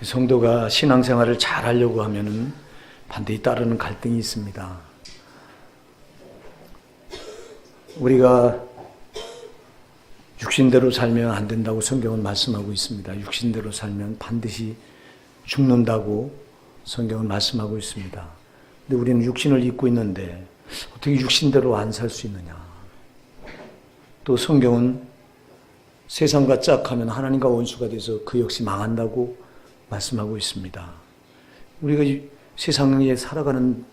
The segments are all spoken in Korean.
성도가 신앙생활을 잘 하려고 하면은 반드시 따르는 갈등이 있습니다. 우리가 육신대로 살면 안 된다고 성경은 말씀하고 있습니다. 육신대로 살면 반드시 죽는다고 성경은 말씀하고 있습니다. 근데 우리는 육신을 입고 있는데 어떻게 육신대로 안 살 수 있느냐. 또 성경은 세상과 짝하면 하나님과 원수가 돼서 그 역시 망한다고 말씀하고 있습니다. 우리가 세상에 살아가는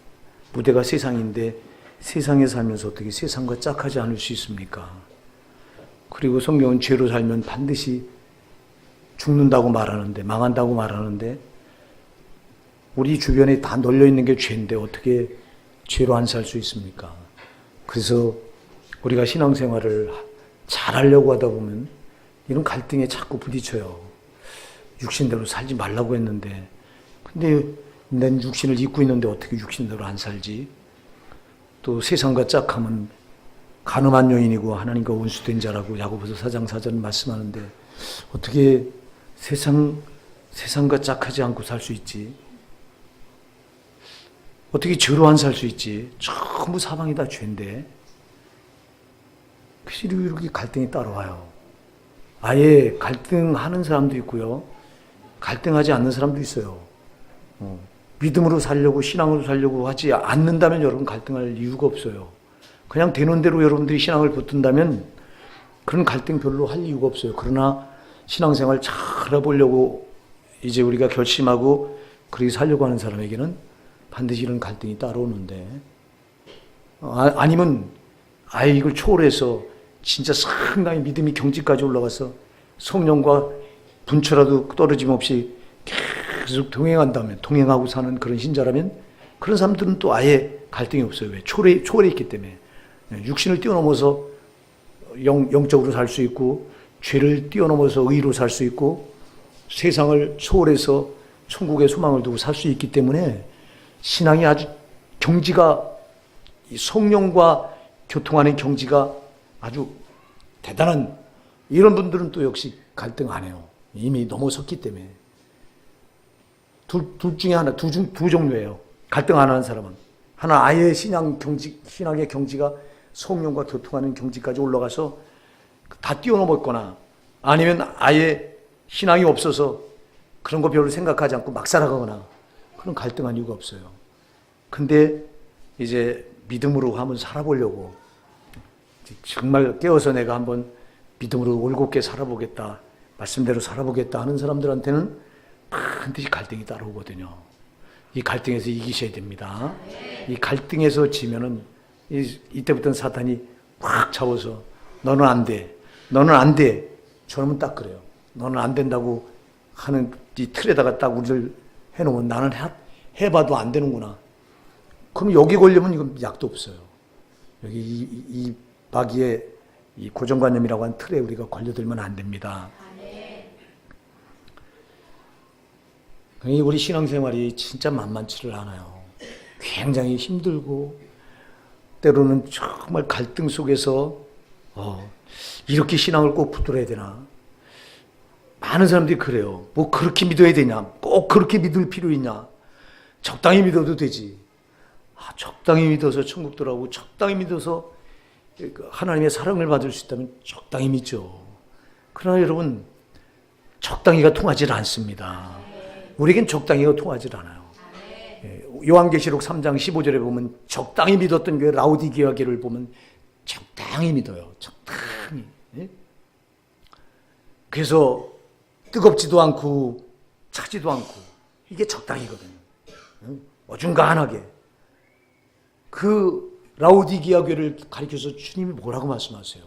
무대가 세상인데 세상에 살면서 어떻게 세상과 짝하지 않을 수 있습니까? 그리고 성경은 죄로 살면 반드시 죽는다고 말하는데, 망한다고 말하는데, 우리 주변에 다 널려있는 게 죄인데 어떻게 죄로 안 살 수 있습니까? 그래서 우리가 신앙생활을 잘 하려고 하다 보면 이런 갈등에 자꾸 부딪혀요. 육신대로 살지 말라고 했는데, 근데 난 육신을 입고 있는데 어떻게 육신대로 안 살지? 또 세상과 짝하면 간음한 여인이고 하나님과 원수된 자라고 야고보서 4장 4절 말씀하는데 어떻게 세상과 짝하지 않고 살 수 있지? 어떻게 죄로 안 살 수 있지? 전부 사방이 다 죄인데. 그래서 이렇게 갈등이 따라와요. 아예 갈등하는 사람도 있고요. 갈등하지 않는 사람도 있어요. 믿음으로 살려고 신앙으로 살려고 하지 않는다면 여러분 갈등할 이유가 없어요. 그냥 되는 대로 여러분들이 신앙을 붙든다면 그런 갈등 별로 할 이유가 없어요. 그러나 신앙생활 잘 해보려고 이제 우리가 결심하고 그렇게 살려고 하는 사람에게는 반드시 이런 갈등이 따라오는데, 아니면 아예 이걸 초월해서 진짜 상당히 믿음이 경지까지 올라가서 성령과 분초라도 떨어짐 없이 계속 동행하고 사는 그런 신자라면 그런 사람들은 또 아예 갈등이 없어요. 왜? 초월해 있기 때문에. 육신을 뛰어넘어서 영적으로 살 수 있고, 죄를 뛰어넘어서 의로 살 수 있고, 세상을 초월해서 천국의 소망을 두고 살 수 있기 때문에 신앙이 아주 경지가, 성령과 교통하는 경지가 아주 대단한, 이런 분들은 또 역시 갈등 안 해요. 이미 넘어섰기 때문에. 둘 중에 하나, 두 종류예요. 갈등 안 하는 사람은. 하나 아예 신앙의 경지가 성령과 교통하는 경지까지 올라가서 다 뛰어넘었거나, 아니면 아예 신앙이 없어서 그런 거 별로 생각하지 않고 막 살아가거나, 그런 갈등한 이유가 없어요. 근데 이제 믿음으로 한번 살아보려고, 정말 깨어서 내가 한번 믿음으로 올곧게 살아보겠다, 말씀대로 살아보겠다 하는 사람들한테는 반드시 갈등이 따라오거든요. 이 갈등에서 이기셔야 됩니다. 이 갈등에서 지면은 이때부터는 사탄이 막 잡아서 너는 안 돼, 너는 안 돼. 저놈은 딱 그래요. 너는 안 된다고 하는 이 틀에다가 딱 우리를 해놓으면 나는 해봐도 안 되는구나. 그럼 여기 걸리면 이건 약도 없어요. 여기 이 마귀의 이 고정관념이라고 하는 틀에 우리가 걸려들면 안 됩니다. 우리 신앙생활이 진짜 만만치를 않아요. 굉장히 힘들고 때로는 정말 갈등 속에서 이렇게 신앙을 꼭 붙들어야 되나? 많은 사람들이 그래요. 뭐 그렇게 믿어야 되냐? 꼭 그렇게 믿을 필요 있냐? 적당히 믿어도 되지. 적당히 믿어서 천국 들어가고 적당히 믿어서 하나님의 사랑을 받을 수 있다면 적당히 믿죠. 그러나 여러분, 적당히가 통하지 않습니다. 우리에겐 적당히가 통하지 않아요. 요한계시록 3장 15절에 보면 적당히 믿었던 교회 라오디게아 교회를 보면 적당히 믿어요. 적당히. 그래서 뜨겁지도 않고 차지도 않고 이게 적당히거든요. 어중간하게. 그 라오디게아 교회를 가리켜서 주님이 뭐라고 말씀하세요?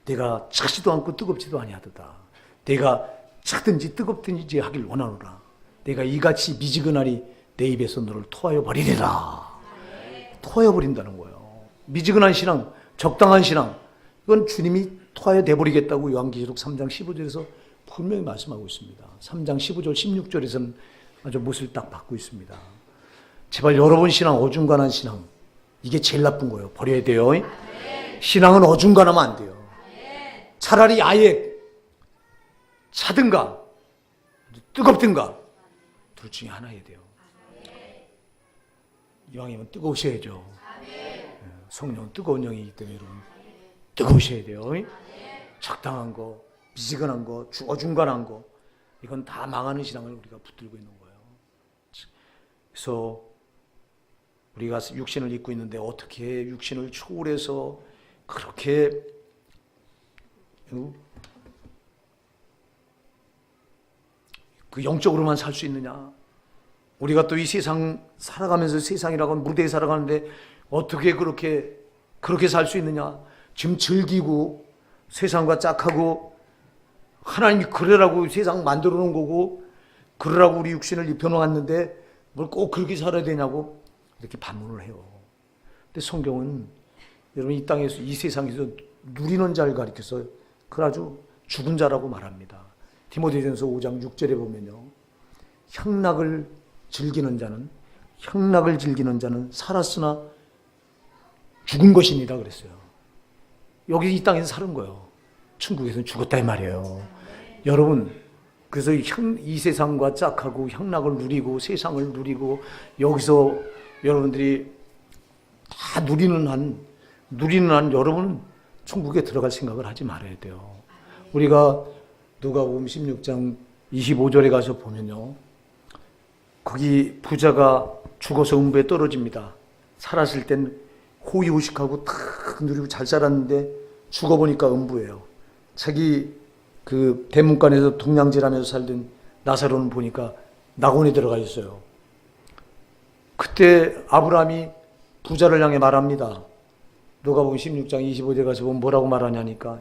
내가 차지도 않고 뜨겁지도 아니하도다. 내가 차든지 뜨겁든지 하길 원하노라. 내가 이같이 미지근하니 내 입에서 너를 토하여 버리리라. 토하여 버린다는 거예요. 미지근한 신앙, 적당한 신앙, 이건 주님이 토하여 내버리겠다고 요한계시록 3장 15절에서 분명히 말씀하고 있습니다. 3장 15절, 16절에서는 아주 못을 딱 받고 있습니다. 제발 여러분 신앙, 어중간한 신앙, 이게 제일 나쁜 거예요. 버려야 돼요. 신앙은 어중간하면 안 돼요. 차라리 아예 차든가 뜨겁든가 둘 중에 하나여야 돼요. 이왕이면 뜨거우셔야죠. 성령은 뜨거운 영이기 때문에 여러분 뜨거우셔야 돼요. 적당한 거, 미지근한 거, 어중간한 거, 이건 다 망하는 신앙을 우리가 붙들고 있는 거예요. 그래서 우리가 육신을 입고 있는데 어떻게 육신을 초월해서 그렇게 그 영적으로만 살 수 있느냐? 우리가 또 이 세상 살아가면서 세상이라고 하는 무대에 살아가는데 어떻게 그렇게 살 수 있느냐? 지금 즐기고 세상과 짝하고 하나님이 그러라고 세상 만들어 놓은 거고 그러라고 우리 육신을 입혀놓았는데 뭘 꼭 그렇게 살아야 되냐고 이렇게 반문을 해요. 근데 성경은 여러분 이 땅에서 이 세상에서 누리는 자를 가리켜서 그 아주 죽은 자라고 말합니다. 디모데전서 5장 6절에 보면요. 향락을 즐기는 자는 살았으나 죽은 것입니다 그랬어요. 여기 이 땅에서 사는 거예요. 천국에서는 죽었다 이 말이에요. 여러분 그래서 이 세상과 짝하고 향락을 누리고 세상을 누리고 여기서 여러분들이 다 누리는 한 여러분은 천국에 들어갈 생각을 하지 말아야 돼요. 우리가 누가복음 16장 25절에 가서 보면요. 거기 부자가 죽어서 음부에 떨어집니다. 살았을 땐 호의호식하고 탁 누리고 잘 살았는데 죽어보니까 음부예요. 자기 그 대문간에서 동냥질하면서 살던 나사로는 보니까 낙원에 들어가 있어요. 그때 아브라함이 부자를 향해 말합니다. 누가복음 16장 25절에 가서 보면 뭐라고 말하냐니까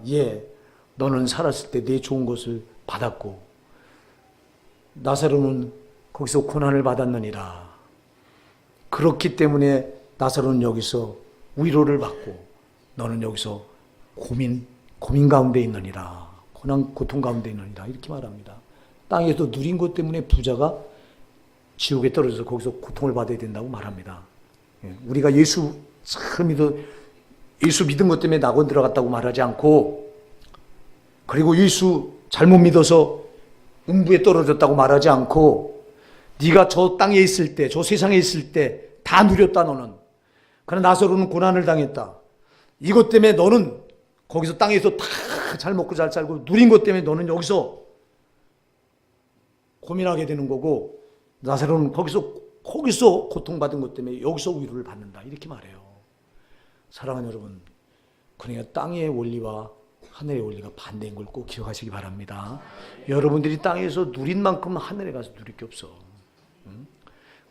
너는 살았을 때 내 좋은 것을 받았고 나사로는 거기서 고난을 받았느니라. 그렇기 때문에 나사로는 여기서 위로를 받고 너는 여기서 고민 가운데 있느니라. 고통 가운데 있느니라. 이렇게 말합니다. 땅에서 누린 것 때문에 부자가 지옥에 떨어져서 거기서 고통을 받아야 된다고 말합니다. 우리가 예수 믿은 것 때문에 낙원 들어갔다고 말하지 않고 그리고 예수 잘못 믿어서 음부에 떨어졌다고 말하지 않고 네가 저 땅에 있을 때, 저 세상에 있을 때 다 누렸다 너는. 그러나 나사로는 고난을 당했다. 이것 때문에 너는 거기서 땅에서 다 잘 먹고 잘 살고 누린 것 때문에 너는 여기서 고민하게 되는 거고 나사로는 거기서 고통받은 것 때문에 여기서 위로를 받는다. 이렇게 말해요. 사랑하는 여러분, 그러니까 땅의 원리와 하늘의 원리가 반대인 걸 꼭 기억하시기 바랍니다. 여러분들이 땅에서 누린 만큼 하늘에 가서 누릴 게 없어.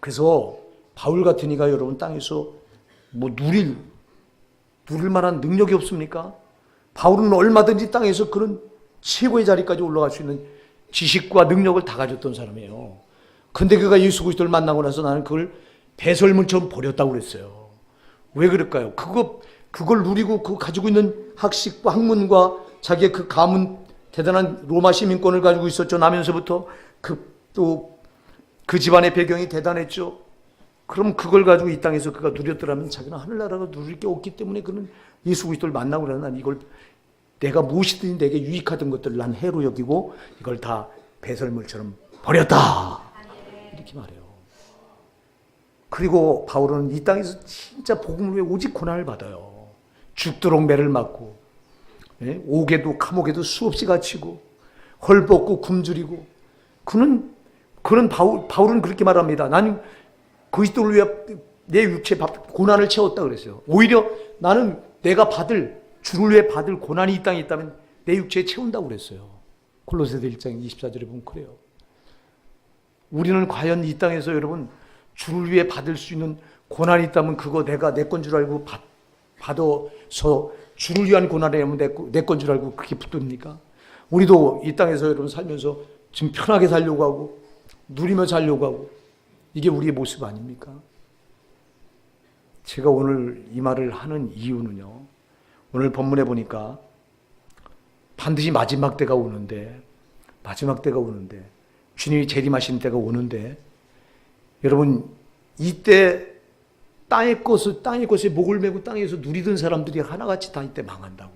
그래서 바울 같은 이가 여러분 땅에서 뭐 누릴 만한 능력이 없습니까? 바울은 얼마든지 땅에서 그런 최고의 자리까지 올라갈 수 있는 지식과 능력을 다 가졌던 사람이에요. 근데 그가 예수 그리스도를 만나고 나서 나는 그걸 배설물처럼 버렸다고 그랬어요. 왜 그럴까요? 그걸 누리고 그 가지고 있는 학식과 학문과 자기의 그 가문 대단한 로마 시민권을 가지고 있었죠. 나면서부터 그 집안의 배경이 대단했죠. 그럼 그걸 가지고 이 땅에서 그가 누렸더라면 자기는 하늘나라가 누릴 게 없기 때문에 그는 예수 그리스도를 만나고 나서 난 이걸 내가 무엇이든 내게 유익하던 것들을 난 해로 여기고 이걸 다 배설물처럼 버렸다. 이렇게 말해요. 그리고 바울은 이 땅에서 진짜 복음을 위해 오직 고난을 받아요. 죽도록 매를 맞고 옥에도 감옥에도 수없이 갇히고 헐벗고 굶주리고 그는 바울은 그렇게 말합니다. 나는 그리스도를 위해 내 육체 고난을 채웠다 그랬어요. 오히려 나는 내가 주를 위해 받을 고난이 이 땅에 있다면 내 육체에 채운다고 그랬어요. 골로새서 1장 24절에 보면 그래요. 우리는 과연 이 땅에서 여러분 주를 위해 받을 수 있는 고난이 있다면 그거 내가 내 건 줄 알고 받아서 주를 위한 고난이라면 내 건 줄 알고 그렇게 붙듭니까? 우리도 이 땅에서 여러분 살면서 지금 편하게 살려고 하고 누리며 살려고 하고 이게 우리의 모습 아닙니까? 제가 오늘 이 말을 하는 이유는요. 오늘 본문에 보니까 반드시 마지막 때가 오는데 주님이 재림하시는 때가 오는데 여러분 이때 땅의 것에 목을 메고 땅에서 누리던 사람들이 하나같이 다 이때 망한다고.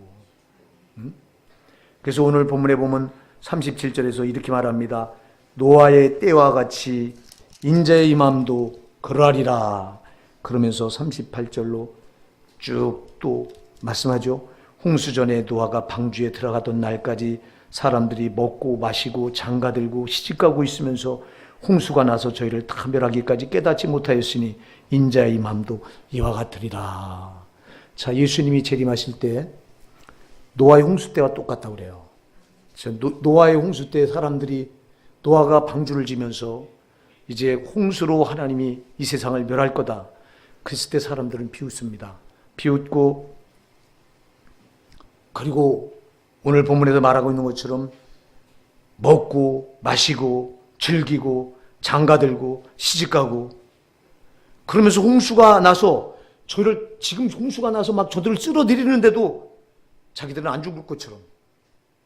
그래서 오늘 본문에 보면 37절에서 이렇게 말합니다. 노아의 때와 같이 인자의 임함도 그러하리라. 그러면서 38절로 쭉 또 말씀하죠. 홍수전에 노아가 방주에 들어가던 날까지 사람들이 먹고 마시고 장가들고 시집가고 있으면서 홍수가 나서 저희를 다 멸하기까지 깨닫지 못하였으니 인자의 임함도 이와 같으리라. 자, 예수님이 재림하실 때 노아의 홍수 때와 똑같다고 그래요. 노아의 홍수 때 사람들이 노아가 방주를 지면서 이제 홍수로 하나님이 이 세상을 멸할 거다. 그랬을 때 사람들은 비웃습니다. 비웃고, 그리고 오늘 본문에서 말하고 있는 것처럼 먹고 마시고 즐기고 장가들고 시집가고, 그러면서 홍수가 나서 저희를, 지금 홍수가 나서 막 저들을 쓸어들이는데도 자기들은 안 죽을 것처럼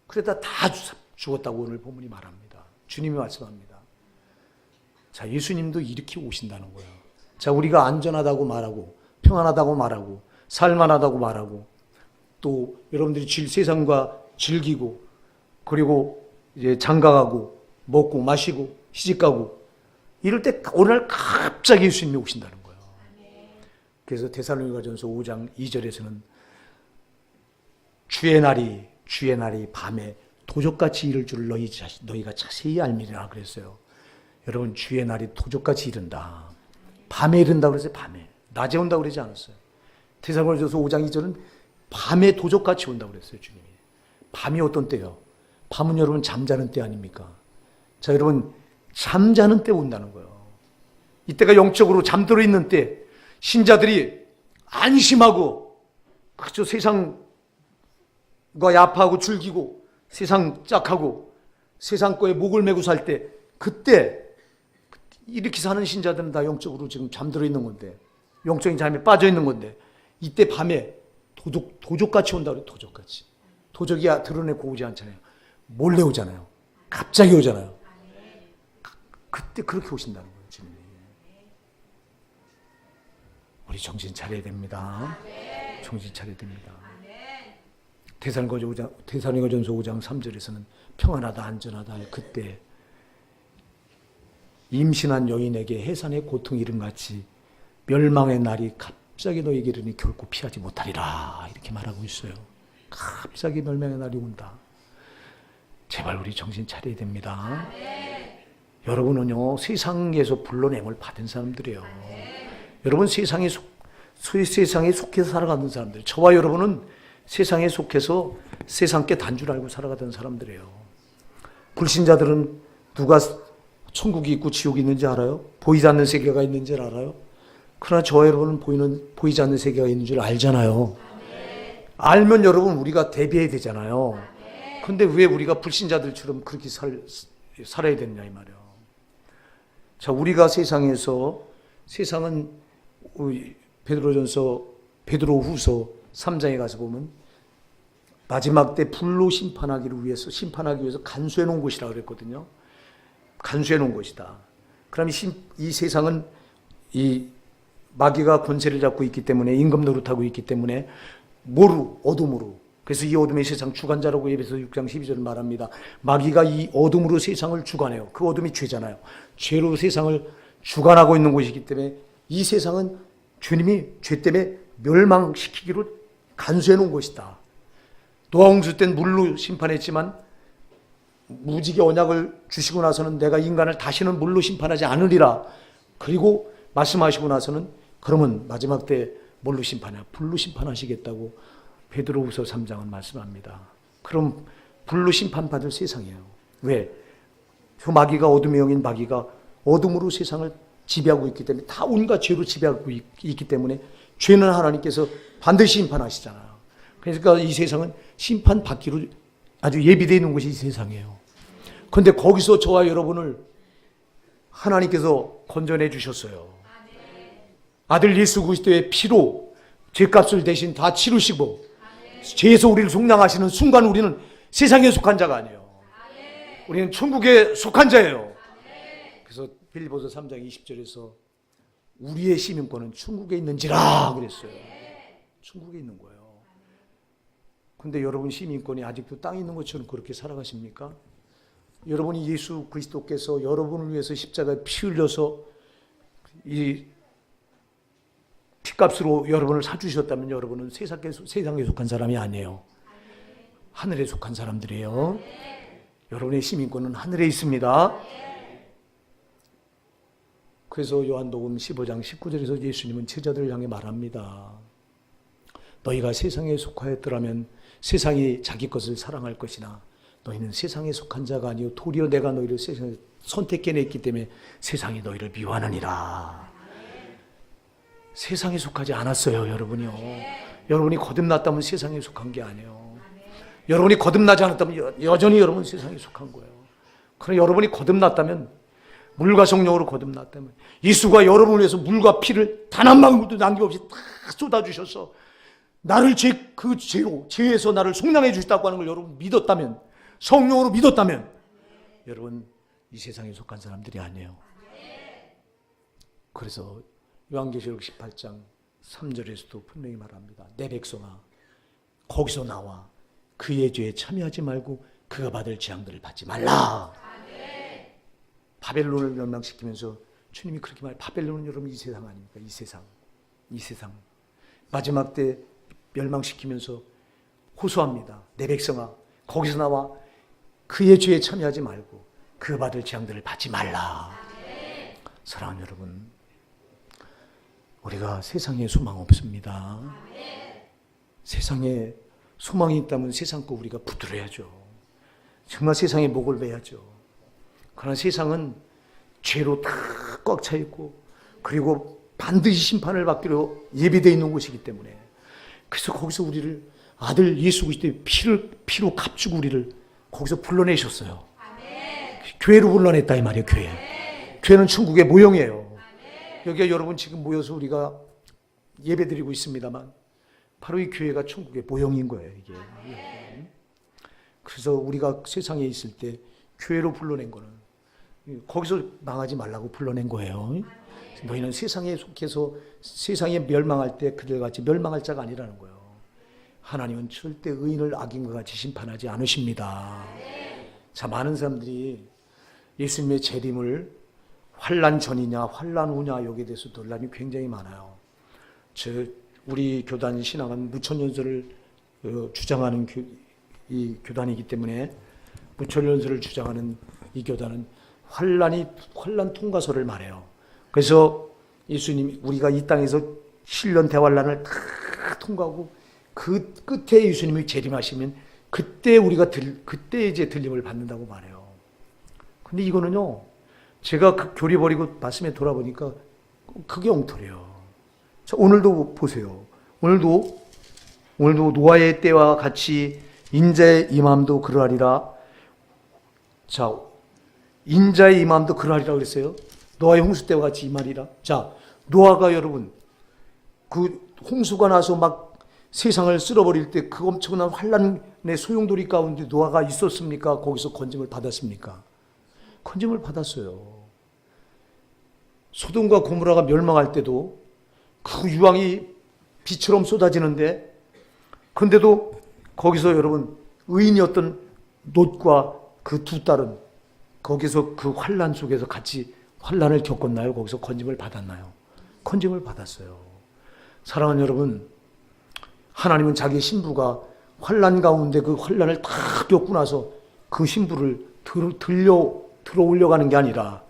그러다 다 죽었다고 오늘 본문이 말합니다. 주님이 말씀합니다. 자, 예수님도 이렇게 오신다는 거예요. 자, 우리가 안전하다고 말하고 평안하다고 말하고 살만하다고 말하고 또 여러분들이 세상과 즐기고 그리고 이제 장가가고 먹고 마시고 시집가고 이럴 때 어느 날 갑자기 예수님이 오신다는 거예요. 그래서 데살로니가전서 5장 2절에서는 주의 날이 밤에 도적같이 이를 줄 너희가 자세히 알미리라 그랬어요. 여러분, 주의 날이 도적같이 이른다. 밤에 이른다 그랬어요. 밤에. 낮에 온다고 그러지 않았어요. 데살로니가전서 5장 2절은 밤에 도적같이 온다고 그랬어요. 주님이. 밤이 어떤 때요? 밤은 여러분 잠자는 때 아닙니까? 자, 여러분, 잠자는 때 온다는 거예요. 이때가 영적으로 잠들어 있는 때 신자들이 안심하고 그저 세상과 야파하고 즐기고 세상 짝하고 세상 거에 목을 메고 살 때, 그때 이렇게 사는 신자들은 다 영적으로 지금 잠들어 있는 건데, 영적인 잠에 빠져 있는 건데, 이때 밤에 도적같이 온다 그래요. 도적같이. 도적이 드러내고 오지 않잖아요. 몰래 오잖아요. 갑자기 오잖아요. 그때 그렇게 오신다는 거예요. 주님이. 우리 정신 차려야 됩니다. 정신 차려야 됩니다. 데살로니가전서 5장 3절에서는 평안하다 안전하다 할 그때 임신한 여인에게 해산의 고통이 이름같이 멸망의 날이 갑자기 너에게 이르니 결코 피하지 못하리라. 이렇게 말하고 있어요. 갑자기 멸망의 날이 온다. 제발 우리 정신 차려야 됩니다. 여러분은요, 세상에서 불러냄을 받은 사람들이에요. 여러분, 세상에 속해서 살아가는 사람들. 저와 여러분은 세상에 속해서 세상께 단줄 알고 살아가던 사람들이에요. 불신자들은 누가 천국이 있고 지옥이 있는지 알아요? 보이지 않는 세계가 있는지 알아요? 그러나 저와 여러분은 보이지 않는 세계가 있는 줄 알잖아요. 알면 여러분 우리가 대비해야 되잖아요. 근데 왜 우리가 불신자들처럼 그렇게 살아야 되느냐 이 말이에요. 자, 우리가 세상은 베드로후서 3장에 가서 보면 마지막 때 불로 심판하기 위해서 간수해 놓은 곳이라 그랬거든요. 간수해 놓은 곳이다. 그럼 이 세상은 이 마귀가 권세를 잡고 있기 때문에, 임금 노릇하고 있기 때문에 어둠으로. 그래서 이 어둠의 세상 주관자라고 에베소 6장 12절을 말합니다. 마귀가 이 어둠으로 세상을 주관해요. 그 어둠이 죄잖아요. 죄로 세상을 주관하고 있는 곳이기 때문에 이 세상은 주님이 죄 때문에 멸망시키기로 간수해 놓은 것이다. 노아 홍수 때는 물로 심판했지만 무지개 언약을 주시고 나서는 내가 인간을 다시는 물로 심판하지 않으리라. 그리고 말씀하시고 나서는 그러면 마지막 때 뭘로 심판하냐? 불로 심판하시겠다고 베드로후서 3장은 말씀합니다. 그럼 불로 심판받을 세상이에요. 왜? 그 마귀가, 어둠의 영인 마귀가 어둠으로 세상을 지배하고 있기 때문에, 다 온갖 죄로 지배하고 있기 때문에 죄는 하나님께서 반드시 심판하시잖아요. 그러니까 이 세상은 심판받기로 아주 예비되어 있는 것이 이 세상이에요. 그런데 거기서 저와 여러분을 하나님께서 건져내 주셨어요. 아들 예수 그리스도의 피로 죄값을 대신 다 치르시고 죄에서 우리를 속량하시는 순간 우리는 세상에 속한 자가 아니에요. 우리는 천국에 속한 자예요. 그래서 빌립보서 3장 20절에서 우리의 시민권은 천국에 있는지라 그랬어요. 천국에 있는 거예요. 근데 여러분 시민권이 아직도 땅에 있는 것처럼 그렇게 살아가십니까? 여러분이 예수 그리스도께서 여러분을 위해서 십자가에 피 흘려서 이 피값으로 여러분을 사주셨다면 여러분은 세상에 속한 사람이 아니에요. 하늘에 속한 사람들이에요. 여러분의 시민권은 하늘에 있습니다. 그래서 요한복음 15장 19절에서 예수님은 제자들을 향해 말합니다. 너희가 세상에 속하였더라면 세상이 자기 것을 사랑할 것이나 너희는 세상에 속한 자가 아니요 도리어 내가 너희를 세상에 선택해냈기 때문에 세상이 너희를 미워하느니라. 세상에 속하지 않았어요, 여러분이요. 여러분이 거듭났다면 세상에 속한 게 아니에요. 여러분이 거듭나지 않았다면 여전히 여러분 세상에 속한 거예요. 그러나 여러분이 거듭났다면, 물과 성령으로 거듭났다면, 예수가 여러분을 위해서 물과 피를 단 한 방울도 남김없이 다 쏟아주셔서 나를 죄에서 나를 속량해 주셨다고 하는 걸 여러분 믿었다면, 성령으로 믿었다면, 여러분 이 세상에 속한 사람들이 아니에요. 그래서 요한계시록 18장 3절에서도 분명히 말합니다. 내 백성아, 거기서 나와 그의 죄에 참여하지 말고 그가 받을 재앙들을 받지 말라. 바벨론을 멸망시키면서 주님이 그렇게 말해요. 바벨론은 여러분 이 세상 아닙니까? 이 세상 마지막 때 멸망시키면서 호소합니다. 내 백성아, 거기서 나와 그의 죄에 참여하지 말고 그가 받을 재앙들을 받지 말라. 사랑하는 여러분, 우리가 세상에 소망 없습니다. 세상에 소망이 있다면 세상 거 우리가 붙들어야죠. 정말 세상에 목을 매야죠. 그러나 세상은 죄로 다 꽉 차 있고, 그리고 반드시 심판을 받기로 예비되어 있는 곳이기 때문에, 그래서 거기서 우리를 아들 예수 그리스도의 피로 값주고 우리를 거기서 불러내셨어요. 교회로 불러냈다 이 말이에요. 교회는 천국의 모형이에요. 여기에 여러분 지금 모여서 우리가 예배드리고 있습니다만 바로 이 교회가 천국의 모형인 거예요. 이게. 그래서 우리가 세상에 있을 때 교회로 불러낸 거는 거기서 망하지 말라고 불러낸 거예요. 너희는 세상에 속해서 세상에 멸망할 때 그들같이 멸망할 자가 아니라는 거예요. 하나님은 절대 의인을 악인과 같이 심판하지 않으십니다. 자, 많은 사람들이 예수님의 재림을 환난 전이냐 환난 후냐 여기에 대해서 논란이 굉장히 많아요. 우리 교단 신앙은 무천연설을 주장하는 이 교단이기 때문에 무천연설을 주장하는 이 교단은 환난 통과서를 말해요. 그래서 예수님이 우리가 이 땅에서 신년 대환란을 다 통과하고 그 끝에 예수님이 재림하시면 그때 우리가 그때 이제 들림을 받는다고 말해요. 근데 이거는요, 제가 그 교리 버리고 말씀에 돌아보니까 그게 엉터리예요. 자, 오늘도 보세요. 오늘도 노아의 때와 같이 인자의 임함도 그러하리라. 자, 인자의 임함도 그러하리라 그랬어요. 노아의 홍수 때와 같이 임하리라. 자, 노아가 여러분 그 홍수가 나서 막 세상을 쓸어버릴 때 그 엄청난 환란의 소용돌이 가운데 노아가 있었습니까? 거기서 건짐을 받았습니까? 건짐을 받았어요. 소돔과 고모라가 멸망할 때도 그 유황이 비처럼 쏟아지는데, 근데도 거기서 여러분 의인이었던 롯과 그 두 딸은 거기서 그 환란 속에서 같이 환란을 겪었나요? 거기서 건짐을 받았나요? 건짐을 받았어요. 사랑하는 여러분, 하나님은 자기 신부가 환란 가운데 그 환란을 다 겪고 나서 그 신부를 들어 올려가는 게 아니라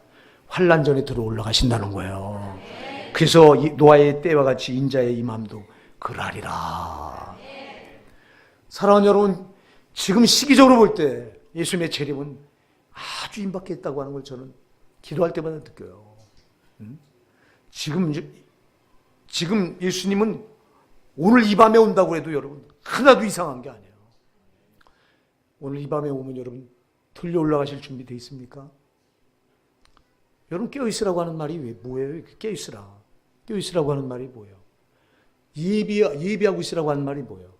환란 전에 들어 올라가신다는 거예요. 그래서 노아의 때와 같이 인자의 임함도 그러하리라. 사랑하는 여러분, 지금 시기적으로 볼 때 예수님의 재림은 아주 임박해 있다고 하는 걸 저는 기도할 때마다 느껴요. 지금 예수님은 오늘 이 밤에 온다고 해도 여러분 하나도 이상한 게 아니에요. 오늘 이 밤에 오면 여러분 들려 올라가실 준비 돼 있습니까? 여러분 깨어있으라고 하는 말이 뭐예요? 깨어있으라고 하는 말이 뭐예요? 예비하고 있으라고 하는 말이 뭐예요?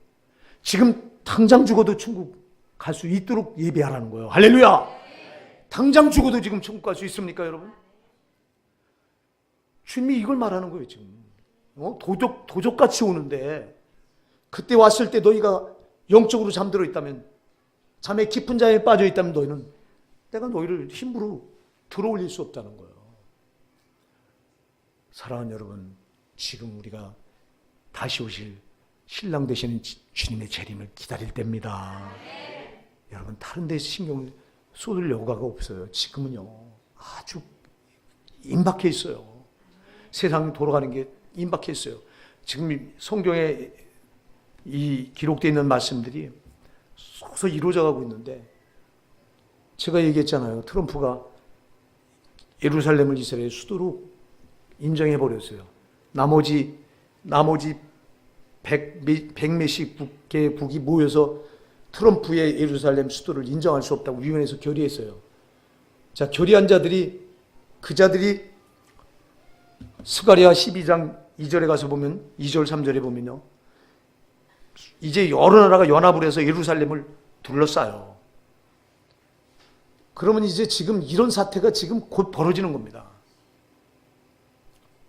지금 당장 죽어도 천국 갈 수 있도록 예비하라는 거예요. 할렐루야! 당장 죽어도 지금 천국 갈 수 있습니까, 여러분? 주님이 이걸 말하는 거예요, 지금. 도적같이 오는데, 그때 왔을 때 너희가 영적으로 잠들어 있다면, 잠에 깊은 잠에 빠져 있다면 너희는 내가 너희를 힘으로 들어올릴 수 없다는 거예요. 사랑하는 여러분, 지금 우리가 다시 오실 신랑 되시는 주님의 재림을 기다릴 때입니다. 여러분, 다른 데서 신경을 쏟을 여가가 없어요. 지금은요, 아주 임박해 있어요. 세상이 돌아가는 게 임박해 있어요. 지금 성경에 이 기록되어 있는 말씀들이 서서 이루어져 가고 있는데, 제가 얘기했잖아요. 트럼프가 예루살렘을 이스라엘의 수도로 인정해 버렸어요. 나머지 100몇십 개국이 모여서 트럼프의 예루살렘 수도를 인정할 수 없다고 위원회에서 결의했어요. 자, 결의한 자들이, 그 자들이 스가랴 12장 2절에 가서 보면, 2절 3절에 보면요, 이제 여러 나라가 연합을 해서 예루살렘을 둘러싸요. 그러면 이제 지금 이런 사태가 지금 곧 벌어지는 겁니다.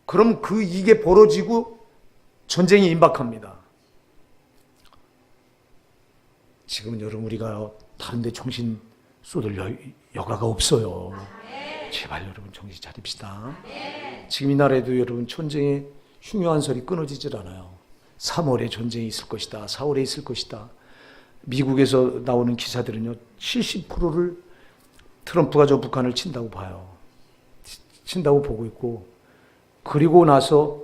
그럼 이게 벌어지고 전쟁이 임박합니다. 지금은 여러분, 우리가 다른 데 정신 쏟을 여가가 없어요. 제발 여러분 정신 차립시다. 지금 이 나라에도 여러분 전쟁의 흉흉한 소리 끊어지질 않아요. 3월에 전쟁이 있을 것이다. 4월에 있을 것이다. 미국에서 나오는 기사들은요, 70%를 트럼프가 저 북한을 친다고 봐요. 친다고 보고 있고, 그리고 나서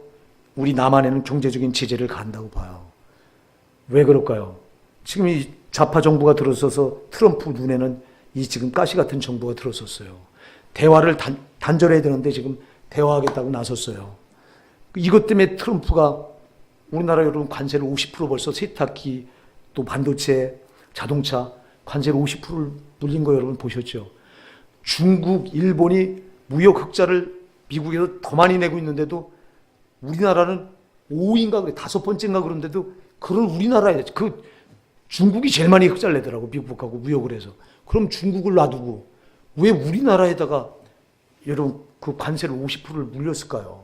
우리 남한에는 경제적인 제재를 간다고 봐요. 왜 그럴까요? 지금 이 좌파 정부가 들어서서 트럼프 눈에는 이 지금 가시 같은 정부가 들어섰어요. 대화를 단절해야 되는데 지금 대화하겠다고 나섰어요. 이것 때문에 트럼프가 우리나라 여러분 관세를 50% 벌써 세탁기, 또 반도체, 자동차 관세를 50%를 물린 거 여러분 보셨죠? 중국, 일본이 무역 흑자를 미국에서 더 많이 내고 있는데도 우리나라는 5위인가 그래, 5번째인가 그런데도 그런 우리나라에 중국이 제일 많이 흑자를 내더라고, 미국하고 무역을 해서. 그럼 중국을 놔두고 왜 우리나라에다가 여러분 그 관세를 50%를 물렸을까요?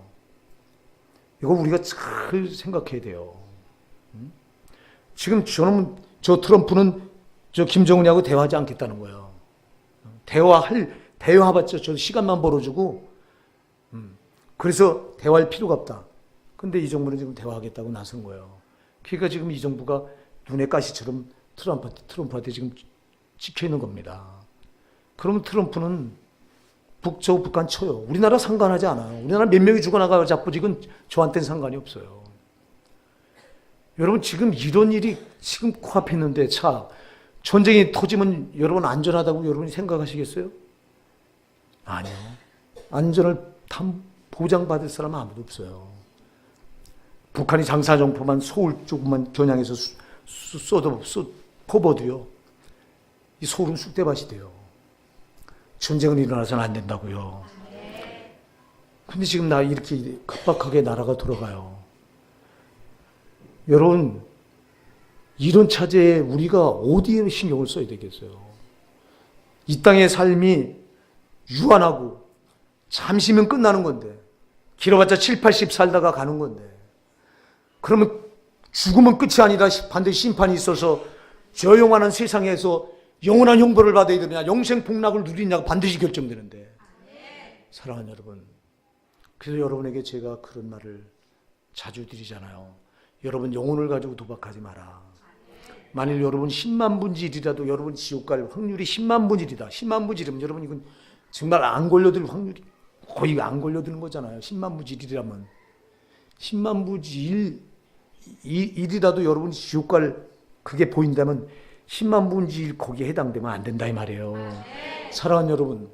이거 우리가 잘 생각해야 돼요. 지금 저 트럼프는 저 김정은하고 대화하지 않겠다는 거예요. 대화해봤자 저 시간만 벌어주고, 그래서 대화할 필요가 없다. 근데 이 정부는 지금 대화하겠다고 나선 거예요. 그러니까 지금 이 정부가 눈의 가시처럼 트럼프한테 지금 찍혀 있는 겁니다. 그러면 트럼프는 북한 쳐요. 우리나라 상관하지 않아요. 우리나라 몇 명이 죽어나가 자꾸 지금 저한테는 상관이 없어요. 여러분, 지금 이런 일이 지금 코앞에 있는데, 전쟁이 터지면 여러분 안전하다고 여러분이 생각하시겠어요? 아니요. 안전을 보장받을 사람은 아무도 없어요. 북한이 장사정포만 서울 조금만 겨냥해서 퍼버도요, 이 서울은 쑥대밭이 돼요. 전쟁은 일어나서는 안 된다고요. 근데 지금 이렇게 급박하게 나라가 돌아가요. 여러분, 이런 차제에 우리가 어디에 신경을 써야 되겠어요? 이 땅의 삶이 유한하고 잠시면 끝나는 건데, 길어봤자 7, 80 살다가 가는 건데, 그러면 죽으면 끝이 아니라 반드시 심판이 있어서 저 영원한 세상에서 영원한 형벌을 받아야 되느냐, 영생 복락을 누리느냐가 반드시 결정되는데, 사랑하는 여러분, 그래서 여러분에게 제가 그런 말을 자주 드리잖아요. 여러분, 영혼을 가지고 도박하지 마라. 만일 여러분 10만 분의 1이라도 여러분 지옥 갈 확률이 10만 분의 1이다. 10만 분의 1이면 여러분 이건 정말 안 걸려들 확률이 거의 안 걸려드는 거잖아요. 10만 분의 1이라면. 10만 분의 1이라도 여러분 지옥 갈 그게 보인다면 10만 분의 1 거기에 해당되면 안 된다 이 말이에요. 사랑하는 여러분,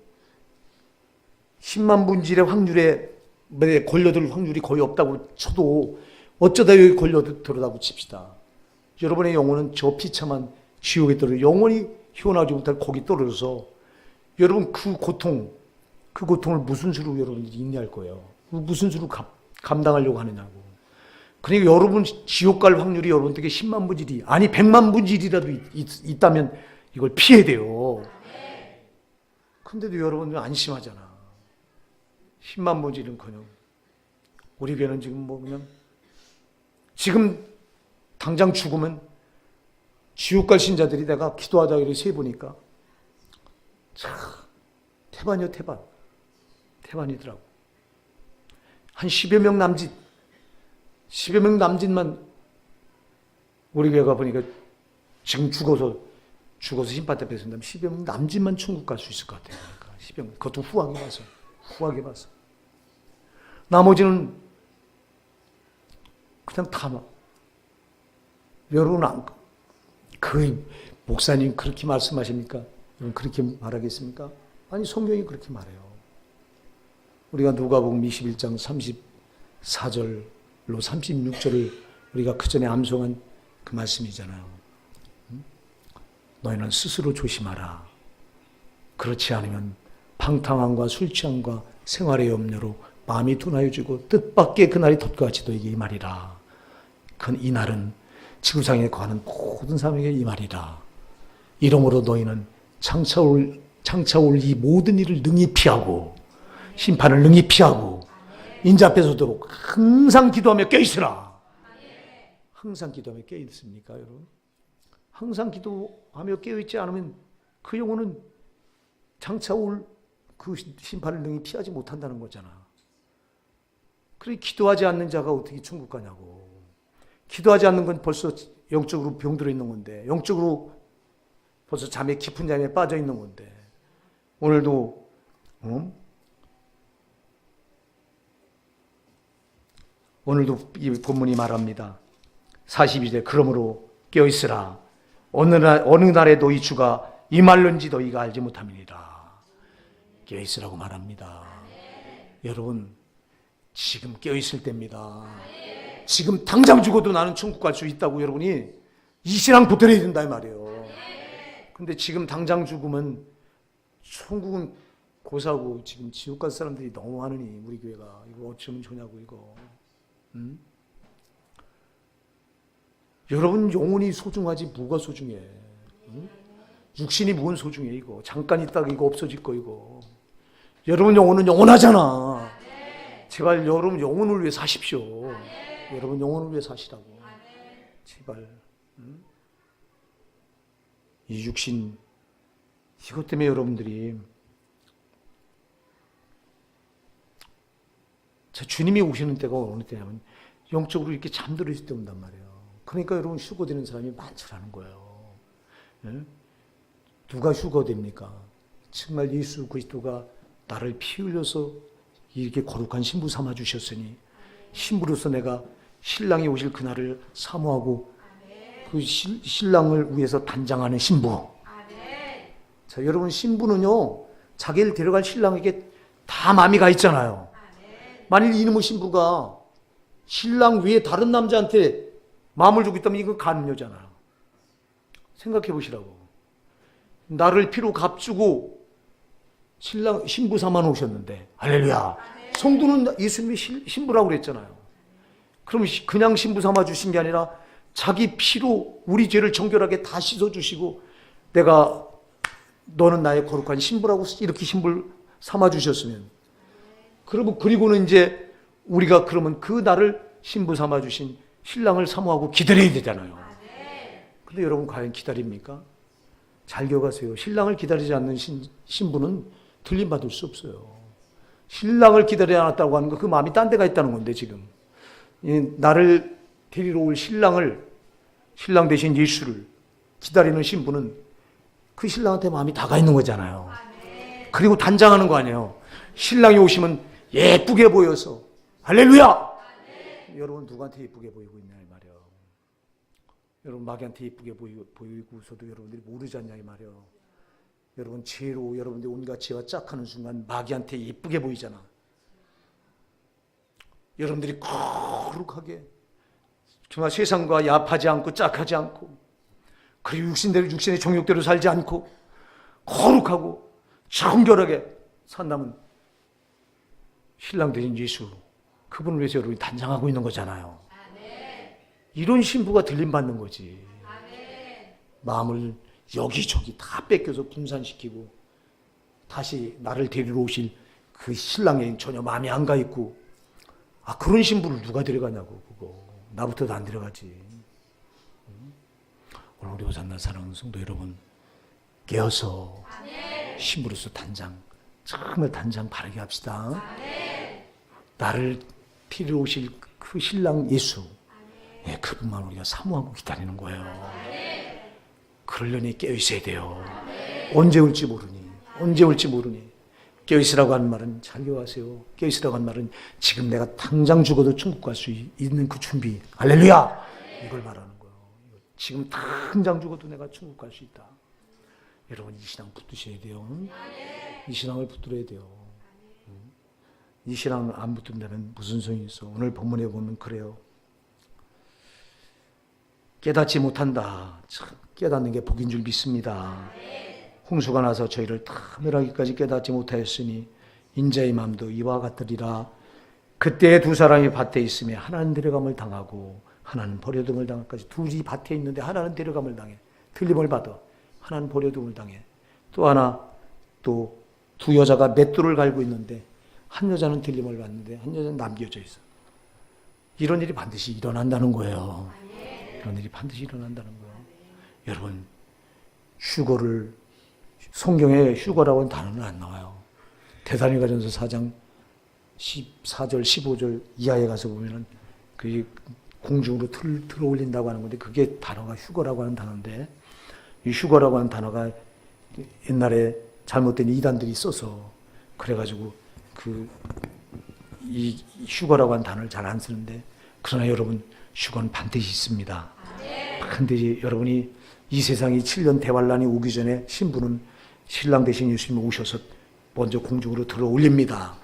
10만 분의 1의 확률에 걸려들 확률이 거의 없다고 쳐도 어쩌다 여기 걸려들었다고 칩시다. 여러분의 영혼은 저 비참한 지옥에 떨어져 영원히 희원하지 못할 거기 떨어져서 여러분 그 고통을 무슨 수로 여러분들이 인내할 거예요. 무슨 수로 감당하려고 하느냐고. 그러니까 여러분 지옥 갈 확률이 여러분에게 10만 분의 1이 아니 100만 분의 1이라도 있다면 이걸 피해야 돼요. 근데도 여러분은 안심하잖아. 10만 분의 1은커녕 우리 교회는 지금 그냥 지금 당장 죽으면 지옥 갈 신자들이 내가 기도하다 이렇게 세 보니까 참 태반이요, 태반. 태반이더라고. 한 10여 명 남짓, 10여 명 남짓만 우리 교회 가보니까 지금 죽어서 심판대 뺏은다면 10여 명 남짓만 천국 갈 수 있을 것 같아요. 그러니까 10여 명. 그것도 후하게 봐서. 나머지는 그냥 다 막. 여러분, 그 목사님 그렇게 말씀하십니까? 여러분 그렇게 말하겠습니까? 아니, 성경이 그렇게 말해요. 우리가 누가복음 21장 34절로 36절을 우리가 그 전에 암송한 그 말씀이잖아요. 너희는 스스로 조심하라. 그렇지 않으면 방탕함과 술 취함과 생활의 염려로 마음이 둔하여지고 뜻밖의 그날이 덧같이 너에게 이 말이라. 이 날은 지구상에 거하는 모든 사람에게 이 말이라. 이러므로 너희는 장차올 이 모든 일을 능히 피하고 심판을 능히 피하고 인자 앞에 서도록 항상 기도하며 껴있으라. 항상 기도하며 껴있습니까, 여러분? 항상 기도하며 깨어있지 않으면 그 영혼은 장차올 그 심판을 능히 피하지 못한다는 거잖아. 그래, 기도하지 않는 자가 어떻게 천국 가냐고. 기도하지 않는 건 벌써 영적으로 병들어 있는 건데, 영적으로 벌써 깊은 잠에 빠져 있는 건데, 오늘도 이 본문이 말합니다. 42절 그러므로 깨어있으라. 어느 날에 너희 주가 임할는지 너희가 알지 못함이니라. 깨어있으라고 말합니다. 여러분, 지금 깨어있을 때입니다. 지금 당장 죽어도 나는 천국 갈 수 있다고 여러분이 이 신앙 붙들어야 된다 이 말이에요. 근데 지금 당장 죽으면 천국은 고사고 지금 지옥 갈 사람들이 너무 많으니 우리 교회가 이거 어쩌면 좋냐고 이거. 여러분 영혼이 소중하지 뭐가 소중해? 육신이 뭔 소중해 이거. 잠깐 있다가 이거 없어질 거 이거. 여러분 영혼은 영원하잖아. 제발 여러분 영혼을 위해 사십시오. 여러분 영혼을 위해 사시라고. 제발. 이 육신 이것 때문에 여러분들이 주님이 오시는 때가 어느 때냐면 영적으로 이렇게 잠들어 있을 때 온단 말이에요. 그러니까 여러분 휴거되는 사람이 많지라는 거예요. 누가 휴거됩니까? 정말 예수 그리스도가 나를 피 흘려서 이렇게 거룩한 신부 삼아 주셨으니 신부로서 내가 신랑이 오실 그날을 사모하고 그 신랑을 위해서 단장하는 신부. 자, 여러분 신부는요 자기를 데려갈 신랑에게 다 마음이 가 있잖아요. 만일 이놈의 신부가 신랑 위에 다른 남자한테 마음을 주고 있다면 이거 간녀잖아요. 생각해 보시라고. 나를 피로 값주고 신부 삼아 놓으셨는데 할렐루야. 성도는 예수님의 신부라고 그랬잖아요. 그럼 그냥 신부 삼아 주신 게 아니라 자기 피로 우리 죄를 정결하게 다 씻어 주시고 너는 나의 거룩한 신부라고 이렇게 신부를 삼아 주셨으면 그리고는 이제 우리가 그러면 그 나를 신부 삼아 주신 신랑을 사모하고 기다려야 되잖아요. 근데 여러분 과연 기다립니까? 잘 기억하세요. 신랑을 기다리지 않는 신부는 들림받을 수 없어요. 신랑을 기다리지 않았다고 하는 거 그 마음이 딴 데가 있다는 건데 지금 나를 데리러 올 신랑 대신 예수를 기다리는 신부는 그 신랑한테 마음이 다 가 있는 거잖아요. 그리고 단장하는 거 아니에요. 신랑이 오시면 예쁘게 보여서 할렐루야. 여러분 누구한테 예쁘게 보이고 있냐 이 말이에요. 여러분 마귀한테 예쁘게 보이고서도 여러분들이 모르지 않냐 이 말이에요. 여러분 죄로 여러분들이 온갖 죄와 짝하는 순간 마귀한테 예쁘게 보이잖아. 여러분들이 거룩하게 정말 세상과 야합하지 않고 짝하지 않고 그리고 육신의 정욕대로 살지 않고 거룩하고 정결하게 산다면 신랑 되신 예수 그분을 위해서 여러분이 단장하고 있는 거잖아요. 이런 신부가 들림받는 거지. 마음을 여기저기 다 뺏겨서 분산시키고 다시 나를 데리러 오실 그 신랑에 전혀 마음이 안 가 있고 그런 신부를 누가 데려가냐고. 그거 나부터도 안 데려가지. 오늘 우리 호산나 사랑하는 성도 여러분 깨어서 신부로서 단장 정말 단장 바르게 합시다. 나를 필요 오실 그 신랑 예수, 예, 그분만 우리가 사모하고 기다리는 거예요. 그러려니 깨어있어야 돼요. 언제 올지 모르니. 깨어있으라고 하는 말은 잘 기억하세요. 깨어있으라고 하는 말은 지금 내가 당장 죽어도 천국 갈 수 있는 그 준비. 할렐루야! 이걸 말하는 거예요. 지금 당장 죽어도 내가 천국 갈 수 있다. 여러분, 이 신앙 붙드셔야 돼요. 이 신앙을 붙들어야 돼요. 이 신앙을 안 붙든다면 무슨 소용이 있어? 오늘 본문에 보면 그래요. 깨닫지 못한다. 참 깨닫는 게 복인 줄 믿습니다. 홍수가 나서 저희를 다 멸하기까지 깨닫지 못하였으니 인자의 마음도 이와 같으리라. 그때 두 사람이 밭에 있으며 하나는 데려감을 당하고 하나는 버려둠을 당할까지. 둘이 밭에 있는데 하나는 데려감을 당해. 틀림을 받아. 하나는 버려둠을 당해. 또 하나, 또 두 여자가 맷돌을 갈고 있는데 한 여자는 들림을 받는데 한 여자는 남겨져 있어. 이런 일이 반드시 일어난다는 거예요. 이런 일이 반드시 일어난다는 거예요. 여러분, 휴거를, 성경에 휴거라고 하는 단어는 안 나와요. 데살로니가전서 4장 14절 15절 이하에 가서 보면은 그 공중으로 들어 올린다고 하는 건데, 그게 단어가 휴거라고 하는 단어인데, 이 휴거라고 하는 단어가 옛날에 잘못된 이단들이 써서 그래가지고 이 휴거라고 하는 단어를 잘 안 쓰는데, 그러나 여러분, 휴거는 반드시 있습니다. 반드시 여러분이 이 세상이 7년 대환란이 오기 전에 신부는 신랑 대신 예수님이 오셔서 먼저 공중으로 들어 올립니다.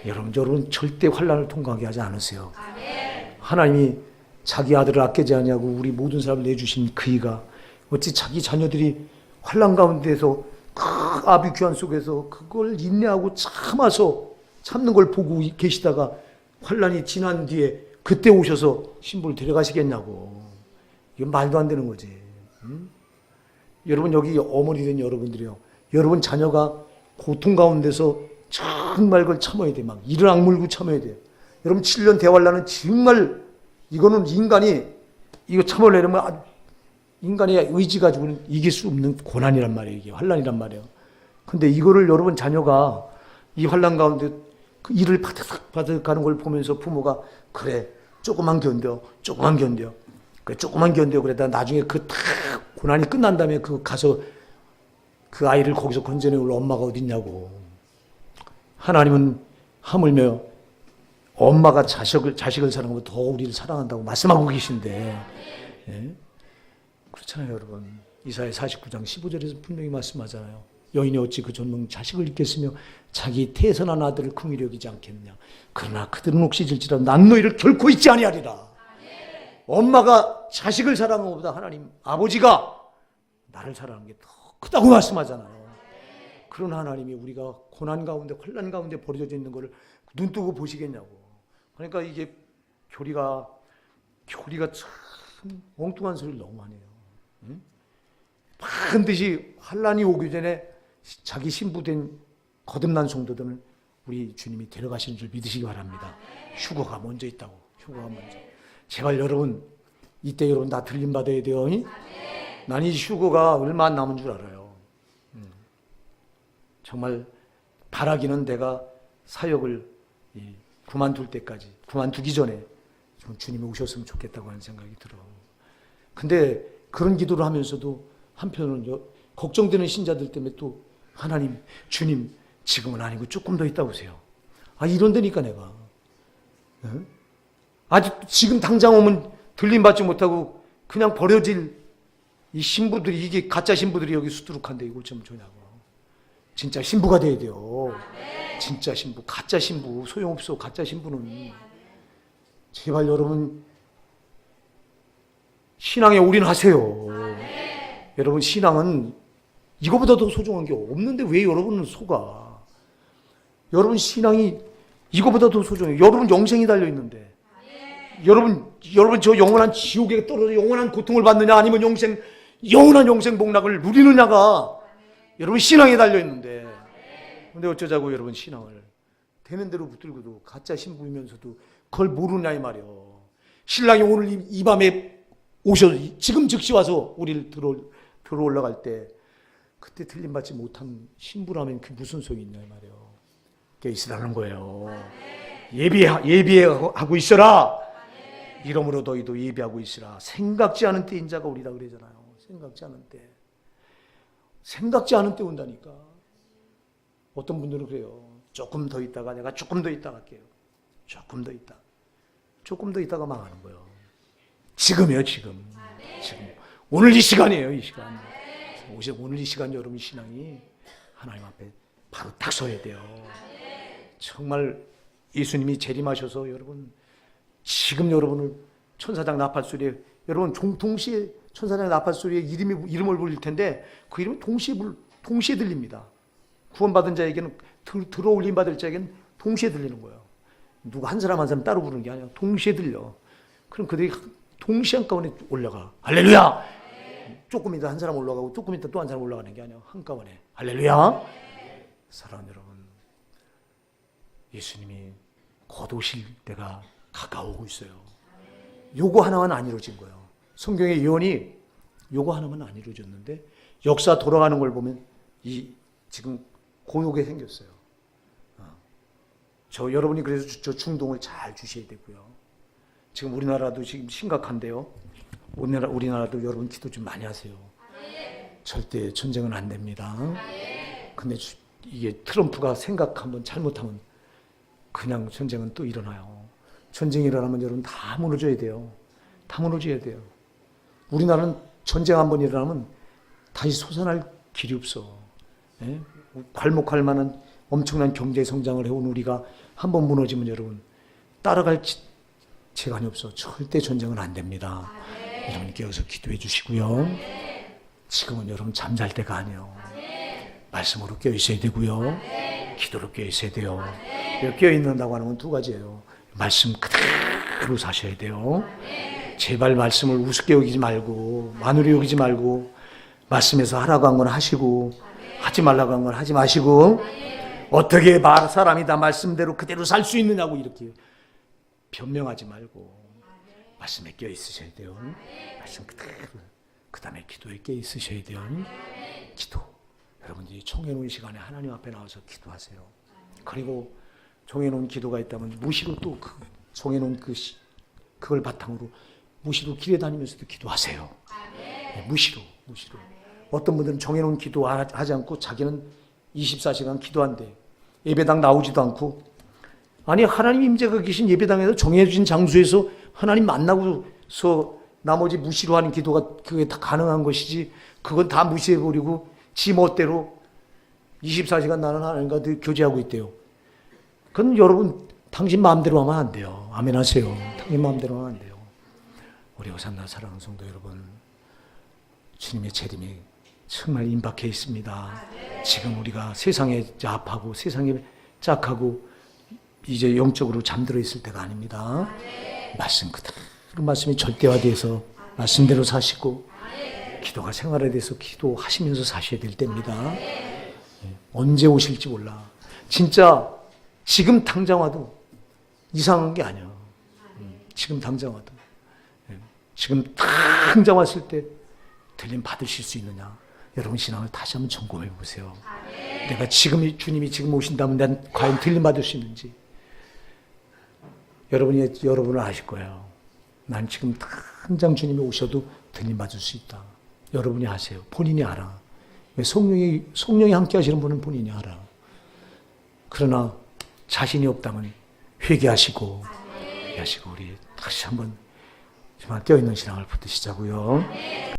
여러분 절대 환란을 통과하게 하지 않으세요. 하나님이 자기 아들을 아끼지 않냐고 우리 모든 사람을 내주신 그이가 어찌 자기 자녀들이 환란 가운데서 그 아비 귀환 속에서 그걸 인내하고 참는 걸 보고 계시다가 환란이 지난 뒤에 그때 오셔서 신부를 데려가시겠냐고. 이건 말도 안 되는 거지. 응? 여러분, 여기 어머니 된 여러분들이요, 여러분 자녀가 고통 가운데서 정말 그걸 참아야 돼. 막 이를 악물고 참아야 돼. 여러분, 7년 대환란은 정말, 이거는 인간이 이거 참으려면 인간의 의지 가지고는 이길 수 없는 고난이란 말이에요. 이게 환란이란 말이에요. 근데 이거를 여러분 자녀가 이 환란 가운데 그 일을 바득바득 가는 걸 보면서 부모가 그래, 조금만 견뎌. 그래, 조금만 견뎌. 그러다 나중에 그 다 고난이 끝난 다음에 그 가서 그 아이를 거기서 건져내올 엄마가 어딨냐고. 하나님은 하물며 엄마가 자식을 사랑하면 더 우리를 사랑한다고 말씀하고 계신데, 예? 그렇잖아요, 여러분. 이사야 49장 15절에서 분명히 말씀하잖아요. 여인이 어찌 그 존중 자식을 잊겠으며 자기 태선한 아들을 긍휼히 여기지 않겠느냐. 그러나 그들은 혹시 질지라도 난 너희를 결코 잊지 아니하리라. 엄마가 자식을 사랑하는 것보다 하나님 아버지가 나를 사랑하는 게 더 크다고 말씀하잖아요. 그런 하나님이 우리가 고난 가운데 환난 가운데 버려져 있는 것을 눈뜨고 보시겠냐고. 그러니까 이게 교리가 참 엉뚱한 소리를 너무 많이 해요. 응? 반드시 환난이 오기 전에 자기 신부된 거듭난 성도들은 우리 주님이 데려가시는 줄 믿으시기 바랍니다. 휴거가 먼저 있다고. 휴거가 먼저. 제발 여러분, 이때 여러분 다 들림 받아야 돼요. 난 이 휴거가 얼마 안 남은 줄 알아요. 정말 바라기는 내가 사역을 그만둘 때까지, 그만두기 전에 좀 주님이 오셨으면 좋겠다고 하는 생각이 들어. 근데 그런 기도를 하면서도 한편으로는 걱정되는 신자들 때문에 또 하나님, 주님, 지금은 아니고 조금 더 있다 오세요. 이런다니까 내가. 아직 지금 당장 오면 들림받지 못하고 그냥 버려질 이 신부들이, 이게 가짜 신부들이 여기 수두룩한데 이걸 좀 좋냐고. 진짜 신부가 돼야 돼요. 진짜 신부. 가짜 신부 소용없어. 가짜 신부는. 제발 여러분 신앙에 올인하세요. 여러분, 신앙은 이거보다 더 소중한 게 없는데 왜 여러분은 속아? 여러분 신앙이 이거보다 더 소중해요. 여러분 영생이 달려있는데. 여러분 저 영원한 지옥에 떨어져 영원한 고통을 받느냐, 아니면 영원한 영생 복락을 누리느냐가 여러분 신앙에 달려있는데. 근데 어쩌자고 여러분 신앙을 되는 대로 붙들고도 가짜 신부이면서도 그걸 모르냐 이 말이요. 신랑이 오늘 이 밤에 오셔서 지금 즉시 와서 우리를 들어 올라갈 때 그때 들림받지 못한 신부라면 그게 무슨 소용이 있냐 말이에요. 깨있으라는 거예요. 예비하고 있어라. 이러므로 너희도 예비하고 있으라. 생각지 않은 때인 자가 오리라 그러잖아요. 생각지 않은 때. 생각지 않은 때 온다니까. 어떤 분들은 그래요. 조금 더 있다가 내가 조금 더 있다가 할게요. 조금 더 있다. 조금 더 있다가 망하는 거예요. 지금이에요, 지금. 지금. 오늘 이 시간이에요, 이 시간. 오늘 이 시간 여러분 신앙이 하나님 앞에 바로 딱 서야 돼요. 정말 예수님이 재림하셔서 여러분 지금 여러분을 천사장 나팔소리에 여러분 동시에 천사장 나팔소리에 이름을 불릴 텐데 그 이름이 동시에 들립니다. 구원받은 자에게는 들어올림 받을 자에게는 동시에 들리는 거예요. 누가 한 사람 한 사람 따로 부르는 게 아니라 동시에 들려. 그럼 그들이 동시에 한꺼번에 올라가. 할렐루야. 조금 있다 한 사람 올라가고 조금 있다 또 한 사람 올라가는 게 아니야. 한꺼번에. 할렐루야. 사랑하는 여러분, 예수님이 곧 오실 때가 가까워오고 있어요. 요거 하나만 안 이루어진 거예요. 성경의 예언이 요거 하나만 안 이루어졌는데 역사 돌아가는 걸 보면 지금 고요게 생겼어요. 여러분이 그래서 저 중동을 잘 주셔야 되고요. 지금 우리나라도 지금 심각한데요. 우리나라도 여러분 기도 좀 많이 하세요. 절대 전쟁은 안 됩니다. 근데 이게 트럼프가 생각 한번 잘못하면 그냥 전쟁은 또 일어나요. 전쟁이 일어나면 여러분 다 무너져야 돼요. 다 무너져야 돼요. 우리나라는 전쟁 한번 일어나면 다시 솟아날 길이 없어. 예? 괄목할 만한 엄청난 경제 성장을 해온 우리가 한번 무너지면 여러분 따라갈 재간이 없어. 절대 전쟁은 안 됩니다. 여러분 깨어서 기도해 주시고요. 지금은 여러분 잠잘 때가 아니에요. 말씀으로 깨어 있어야 되고요. 기도로 깨어 있어야 돼요. 깨어 있는다고 하는 건 두 가지예요. 말씀 그대로 사셔야 돼요. 제발 말씀을 우습게 여기지 말고 만으로 여기지 말고 말씀에서 하라고 한 건 하시고 하지 말라고 한 건 하지 마시고 어떻게 사람이 다 말씀대로 그대로 살 수 있느냐고 이렇게 변명하지 말고 말씀에 깨어 있으셔야 돼요. 말씀 그대로. 그 다음에 기도에 깨어 있으셔야 돼요. 기도. 여러분들이 정해놓은 시간에 하나님 앞에 나와서 기도하세요. 그리고 정해놓은 기도가 있다면 무시로 또 정해놓은 그걸 바탕으로 무시로 길에 다니면서도 기도하세요. 네, 무시로. 어떤 분들은 정해놓은 기도하지 않고 자기는 24시간 기도한대. 예배당 나오지도 않고. 아니 하나님 임재가 계신 예배당에서 정해진 장소에서 하나님 만나고서 나머지 무시로 하는 기도가 그게 다 가능한 것이지 그건 다 무시해버리고 지 멋대로 24시간 나는 하나님과 교제하고 있대요. 그건 여러분 당신 마음대로 하면 안 돼요. 아멘 하세요. 당신 마음대로 하면 안 돼요. 우리 호산나 사랑하는 성도 여러분, 주님의 재림이 정말 임박해 있습니다. 지금 우리가 세상에 잡하고 세상에 짝하고 이제 영적으로 잠들어 있을 때가 아닙니다. 말씀 그대로 말씀이 절대화돼서 말씀대로 사시고 기도가 생활에 대해서 기도하시면서 사셔야 될 때입니다. 언제 오실지 몰라. 진짜 지금 당장 와도 이상한 게 아니야. 지금 당장 와도. 지금 당장 왔을 때 들림 받으실 수 있느냐. 여러분 신앙을 다시 한번 점검해 보세요. 내가 지금 주님이 지금 오신다면 난 과연 들림 받을 수 있는지. 여러분은 아실 거예요. 난 지금 당장 주님이 오셔도 들림 받을 수 있다. 여러분이 아세요. 본인이 알아. 성령이 함께 하시는 분은 본인이 알아. 그러나 자신이 없다면 회개하시고 우리 다시 한번 정말 깨어있는 신앙을 붙드시자고요.